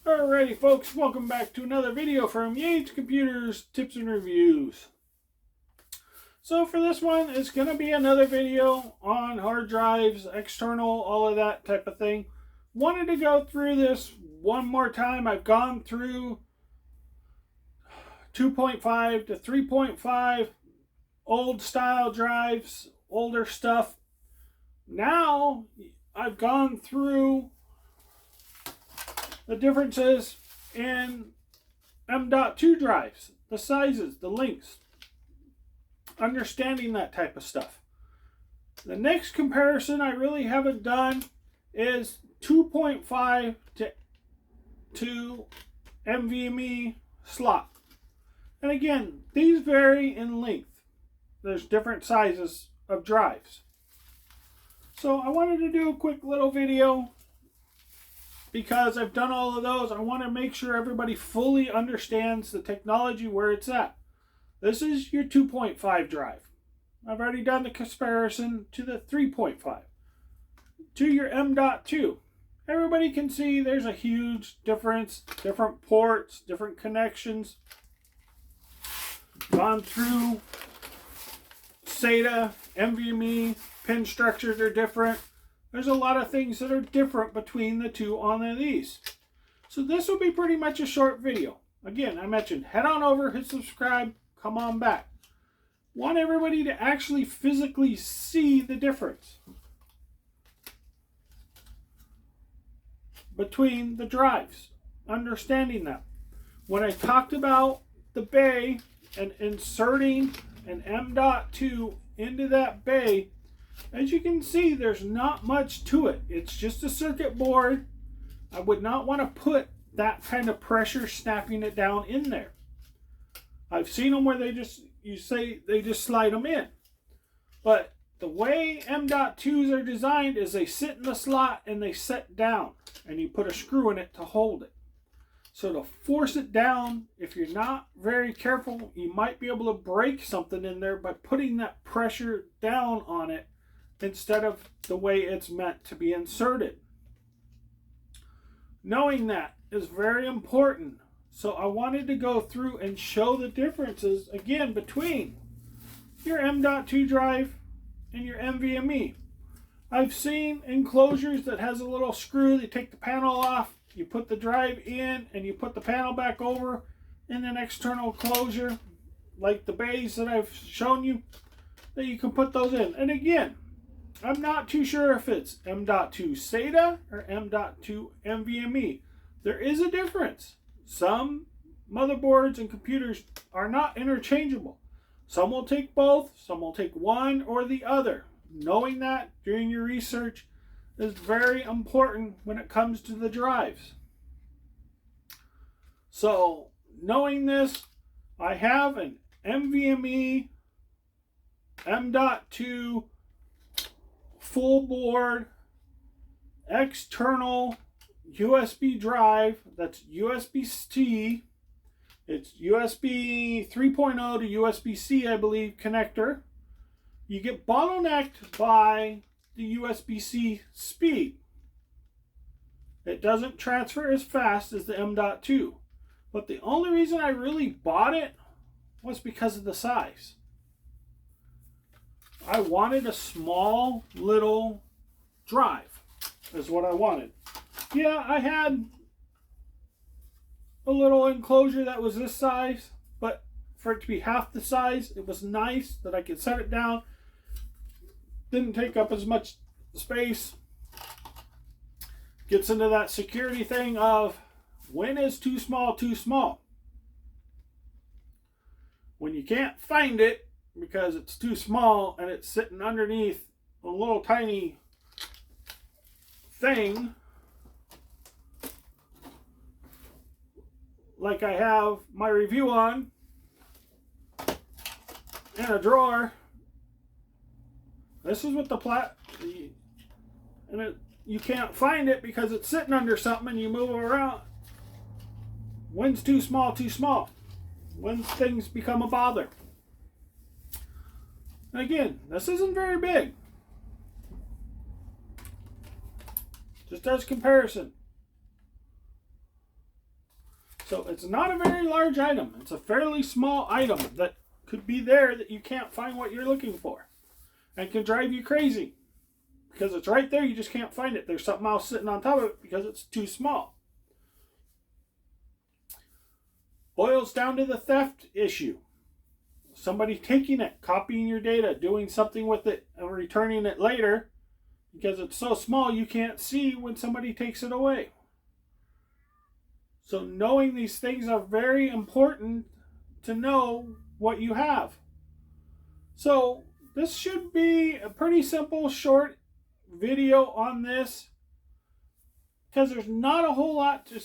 Alrighty folks, welcome back to another video from Yates Computers Tips and Reviews. So for this one, it's going to be another video on hard drives, external, all of that type of thing. Wanted to go through this one more time. I've gone through 2.5 to 3.5 old style drives, older stuff. Now I've gone through the differences in M.2 drives, the sizes, the lengths, understanding that type of stuff. The next comparison I really haven't done is 2.5 to NVMe slot. And again, these vary in length. There's different sizes of drives. So I wanted to do a quick little video because I've done all of those. I want to make sure everybody fully understands the technology where it's at. This is your 2.5 drive. I've already done the comparison to the 3.5. To your M.2. Everybody can see there's a huge difference. Different ports, different connections. Gone through SATA, NVMe, pin structures are different. There's a lot of things that are different between the two on these. So this will be pretty much a short video. Again, I mentioned head on over, hit subscribe, come on back. Want everybody to actually physically see the difference between the drives. Understanding that. When I talked about the bay and inserting an M.2 into that bay, as you can see, there's not much to it. It's just a circuit board. I would not want to put that kind of pressure snapping it down in there. I've seen them where they just slide them in. But the way M.2s are designed is they sit in the slot and they set down. And you put a screw in it to hold it. So to force it down, if you're not very careful, you might be able to break something in there by putting that pressure down on it instead of the way it's meant to be inserted. Knowing that is very important. So I wanted to go through and show the differences again between your M.2 drive and your NVMe. I've seen enclosures that has a little screw. They take the panel off, you put the drive in, and you put the panel back over in an external closure like the bays that I've shown you, that you can put those in. And again, I'm not too sure if it's M.2 SATA or M.2 NVMe. There is a difference. Some motherboards and computers are not interchangeable. Some will take both, some will take one or the other. Knowing that during your research is very important when it comes to the drives. So, knowing this, I have an NVMe M.2 full board external USB drive that's USB-C. It's USB 3.0 to USB-C, I believe, connector. You get bottlenecked by the USB-C speed. It doesn't transfer as fast as the M.2. But the only reason I really bought it was because of the size. I wanted a small little drive, is what I wanted. Yeah, I had a little enclosure that was this size, but for it to be half the size, it was nice that I could set it down. Didn't take up as much space. Gets into that security thing of when is too small too small? When you can't find it because it's too small and it's sitting underneath a little tiny thing, like I have my review on in a drawer. This is what you can't find it because it's sitting under something and you move it around. When's too small too small? When things become a bother. And again, this isn't very big. Just as comparison. So it's not a very large item. It's a fairly small item that could be there that you can't find what you're looking for and can drive you crazy because it's right there. You just can't find it. There's something else sitting on top of it because it's too small. Boils down to the theft issue. Somebody taking it, copying your data, doing something with it, and returning it later because it's so small you can't see when somebody takes it away. So knowing these things are very important to know what you have. So this should be a pretty simple, short video on this because there's not a whole lot to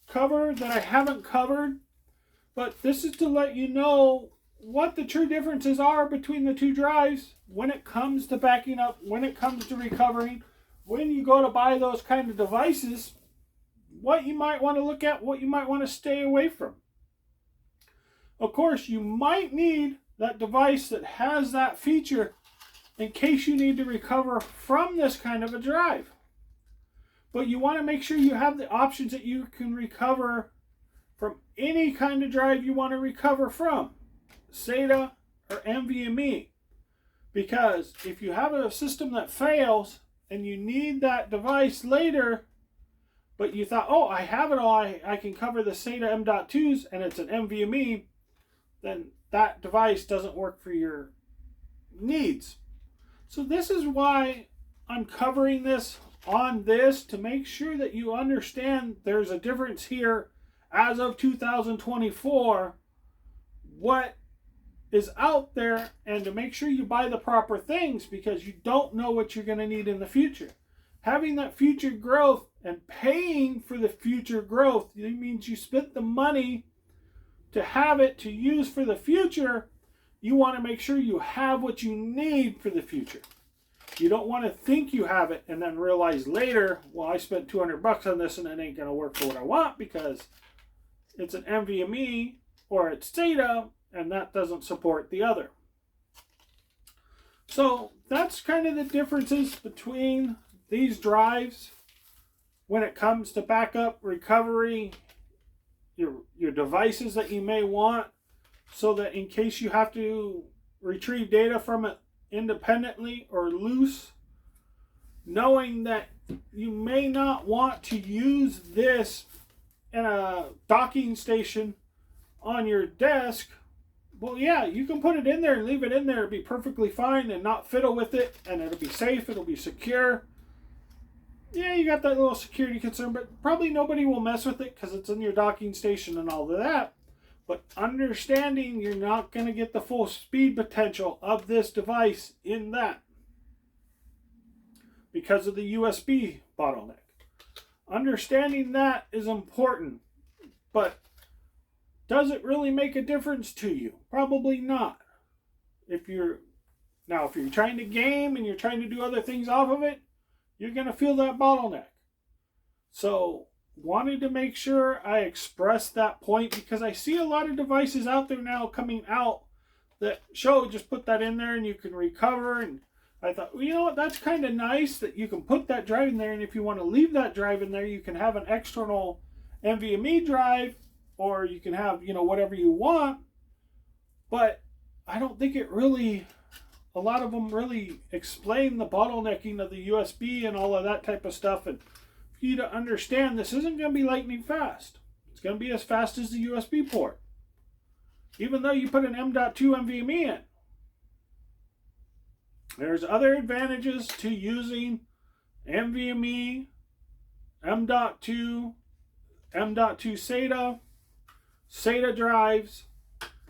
cover that I haven't covered. But this is to let you know what the true differences are between the two drives when it comes to backing up, when it comes to recovering, when you go to buy those kind of devices, what you might want to look at, what you might want to stay away from. Of course, you might need that device that has that feature in case you need to recover from this kind of a drive. But you want to make sure you have the options that you can recover from any kind of drive you want to recover from, SATA or NVMe. Because if you have a system that fails and you need that device later, but you thought, oh, I have it all, I can cover the SATA M.2s and it's an NVMe, then that device doesn't work for your needs. So this is why I'm covering this on this, to make sure that you understand there's a difference here as of 2024, what is out there, and to make sure you buy the proper things because you don't know what you're going to need in the future. Having that future growth and paying for the future growth, it means you spent the money to have it to use for the future. You want to make sure you have what you need for the future. You don't want to think you have it and then realize later, well, I spent $200 on this and it ain't going to work for what I want because it's an NVMe or it's SATA and that doesn't support the other. So that's kind of the differences between these drives when it comes to backup, recovery, your devices that you may want, so that in case you have to retrieve data from it independently or loose, knowing that you may not want to use this in a docking station on your desk. Well, yeah, you can put it in there and leave it in there. It'll be perfectly fine and not fiddle with it, and it'll be safe, it'll be secure. Yeah, you got that little security concern, but probably nobody will mess with it because it's in your docking station and all of that. But understanding you're not going to get the full speed potential of this device in that because of the USB bottleneck. Understanding that is important, but does it really make a difference to you? Probably not. If you're trying to game and you're trying to do other things off of it, you're going to feel that bottleneck. So, wanted to make sure I express that point because I see a lot of devices out there now coming out that show just put that in there and you can recover. And I thought, well, you know what, that's kind of nice that you can put that drive in there, and if you want to leave that drive in there, you can have an external NVMe drive, or you can have, whatever you want. But I don't think a lot of them really explain the bottlenecking of the USB and all of that type of stuff. And for you to understand, this isn't going to be lightning fast. It's going to be as fast as the USB port, even though you put an M.2 NVMe in. There's other advantages to using NVMe, M.2, M.2 SATA drives,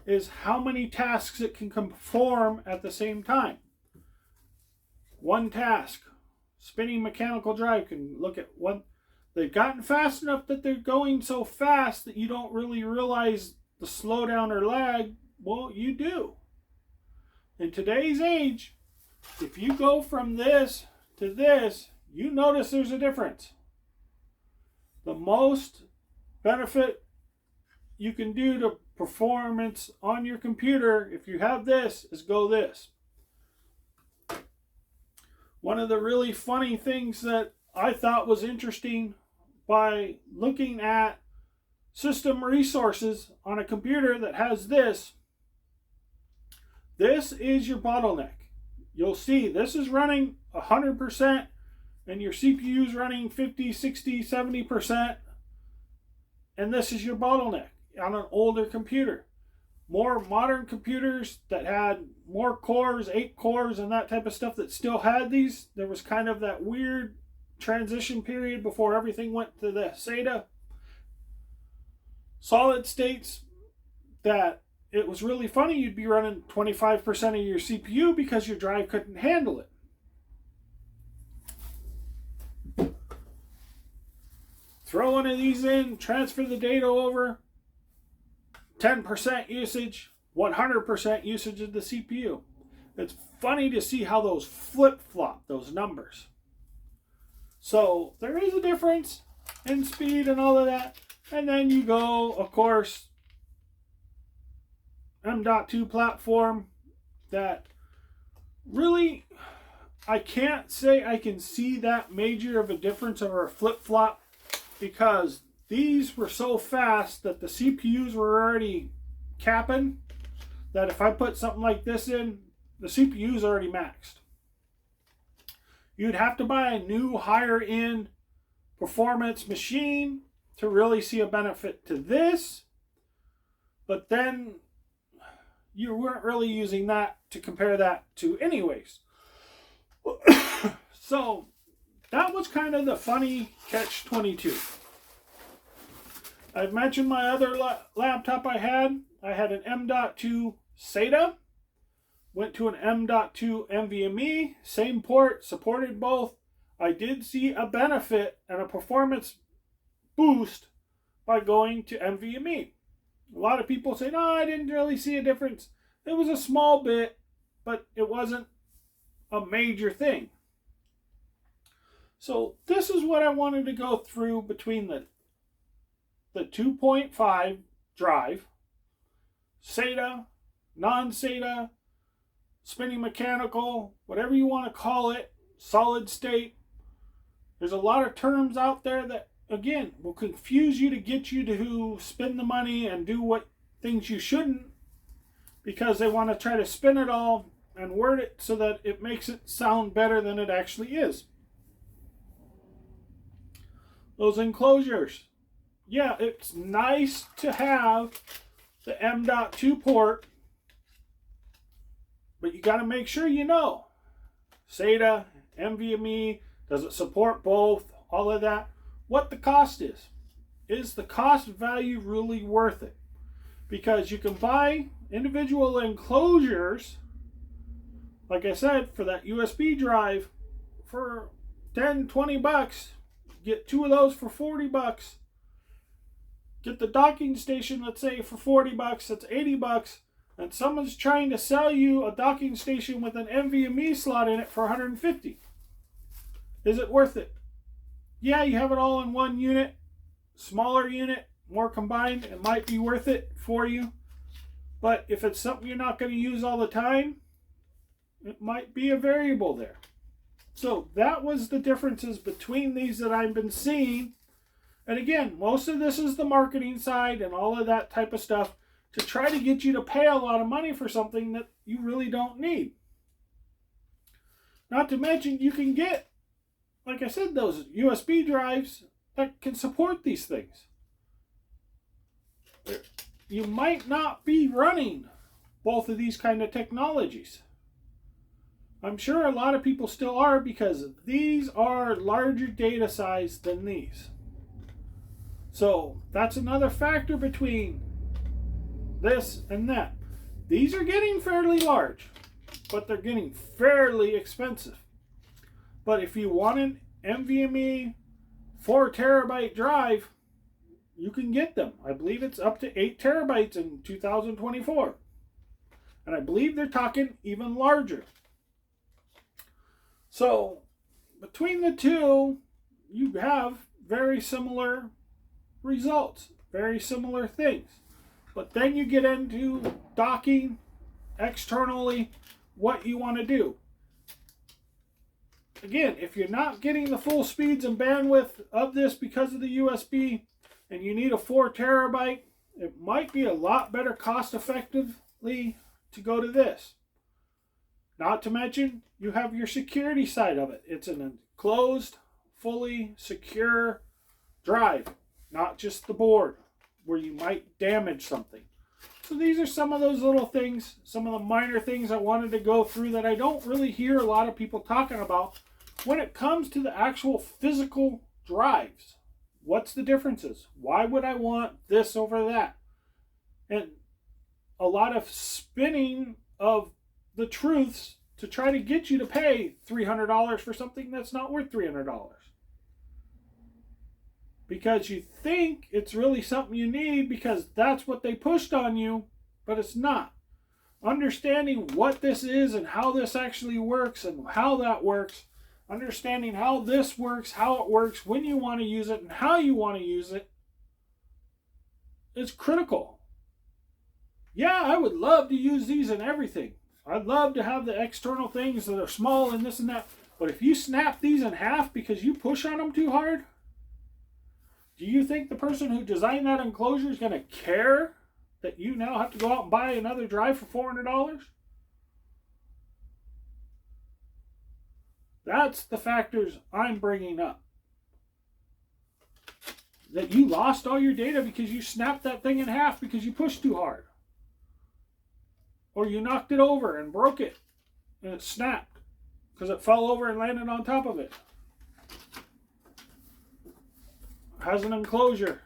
is how many tasks it can perform at the same time. One task, spinning mechanical drive can look at one. They've gotten fast enough that they're going so fast that you don't really realize the slowdown or lag. Well, you do. In today's age, if you go from this to this, you notice there's a difference. The most benefit you can do to performance on your computer, if you have this, is go this. One of the really funny things that I thought was interesting by looking at system resources on a computer that has this, this is your bottleneck. You'll see this is running 100% and your CPU is running 50, 60, 70%. And this is your bottleneck on an older computer. More modern computers that had more cores, 8 cores and that type of stuff that still had these, there was kind of that weird transition period before everything went to the SATA solid states, that it was really funny. You'd be running 25% of your CPU because your drive couldn't handle it. Throw one of these in, transfer the data over, 10% usage, 100% usage of the CPU. It's funny to see how those flip-flop, those numbers. So there is a difference in speed and all of that. And then you go, of course, M.2 platform that really, I can't say I can see that major of a difference over a flip-flop, because these were so fast that the CPUs were already capping, that if I put something like this in, the CPU is already maxed. You'd have to buy a new higher end performance machine to really see a benefit to this, but then you weren't really using that to compare that to anyways. So that was kind of the funny catch-22. I've mentioned my other laptop I had. I had an M.2 SATA. Went to an M.2 NVMe. Same port, supported both. I did see a benefit and a performance boost by going to NVMe. A lot of people say, no, I didn't really see a difference. It was a small bit, but it wasn't a major thing. So this is what I wanted to go through between the 2.5 drive, SATA, non-SATA, spinning mechanical, whatever you want to call it, solid state. There's a lot of terms out there that, again, will confuse you to get you to spend the money and do what things you shouldn't, because they want to try to spin it all and word it so that it makes it sound better than it actually is. Those enclosures. Yeah, it's nice to have the M.2 port, but you got to make sure you know. SATA, NVMe, does it support both? All of that. What the cost is. Is the cost value really worth it? Because you can buy individual enclosures, like I said, for that USB drive for 10, 20 bucks. Get 2 of those for 40 bucks. Get the docking station, let's say, for 40 bucks. That's 80 bucks. And someone's trying to sell you a docking station with an NVMe slot in it for 150. Is it worth it? Yeah, you have it all in one unit. Smaller unit, more combined. It might be worth it for you. But if it's something you're not going to use all the time, it might be a variable there. So that was the differences between these that I've been seeing. And again, most of this is the marketing side and all of that type of stuff to try to get you to pay a lot of money for something that you really don't need. Not to mention, you can get, like I said, those USB drives that can support these things. You might not be running both of these kind of technologies. I'm sure a lot of people still are, because these are larger data size than these. So that's another factor between this and that. These are getting fairly large, but they're getting fairly expensive. But if you want an NVMe 4 terabyte drive, you can get them. I believe it's up to 8 terabytes in 2024. And I believe they're talking even larger. So between the two, you have very similar results, very similar things. But then you get into docking externally, what you want to do. Again, if you're not getting the full speeds and bandwidth of this because of the USB, and you need a 4 terabyte, it might be a lot better cost effectively to go to this. Not to mention, you have your security side of it. It's an enclosed, fully secure drive, not just the board where you might damage something. So these are some of those little things, some of the minor things I wanted to go through that I don't really hear a lot of people talking about when it comes to the actual physical drives. What's the differences? Why would I want this over that? And a lot of spinning of the truths to try to get you to pay $300 for something that's not worth $300. Because you think it's really something you need because that's what they pushed on you, but it's not. Understanding what this is and how this actually works and how that works, understanding how this works, how it works, when you want to use it, and how you want to use it is critical. Yeah, I would love to use these in everything. I'd love to have the external things that are small and this and that. But if you snap these in half because you push on them too hard, do you think the person who designed that enclosure is going to care that you now have to go out and buy another drive for $400? That's the factors I'm bringing up. That you lost all your data because you snapped that thing in half because you pushed too hard. Or you knocked it over and broke it and it snapped because it fell over and landed on top of it. Has an enclosure.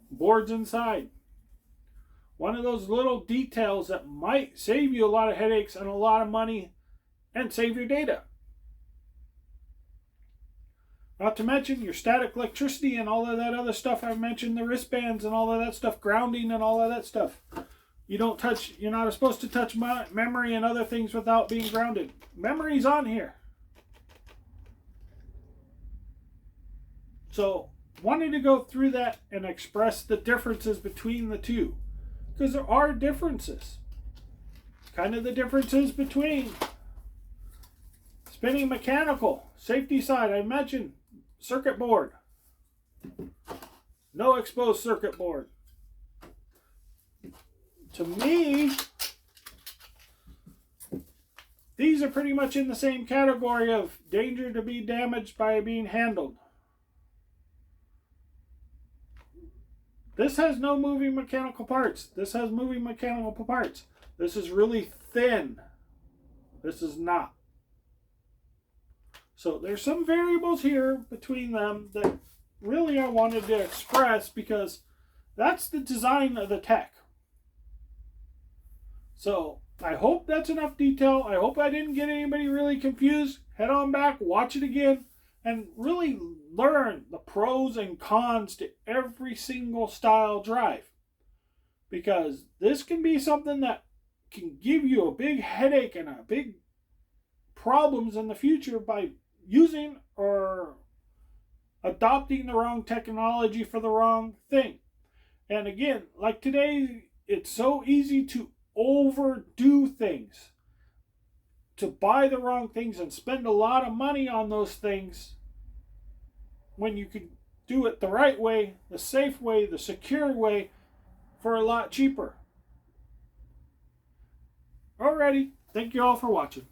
Boards inside. One of those little details that might save you a lot of headaches and a lot of money and save your data. Not to mention your static electricity and all of that other stuff I mentioned, the wristbands and all of that stuff, grounding and all of that stuff. You're not supposed to touch memory and other things without being grounded. Memory's on here. So, wanted to go through that and express the differences between the two. Because there are differences. Kind of the differences between spinning mechanical, safety side, I mentioned, circuit board. No exposed circuit board. To me, these are pretty much in the same category of danger to be damaged by being handled. This has no moving mechanical parts. This has moving mechanical parts. This is really thin. This is not. So there's some variables here between them that really I wanted to express because that's the design of the tech. So I hope that's enough detail. I hope I didn't get anybody really confused. Head on back, watch it again, and really learn the pros and cons to every single style drive. Because this can be something that can give you a big headache and a big problems in the future by using or adopting the wrong technology for the wrong thing. And again, like today, it's so easy to overdo things, to buy the wrong things and spend a lot of money on those things when you could do it the right way, the safe way, the secure way for a lot cheaper. Alrighty, thank you all for watching.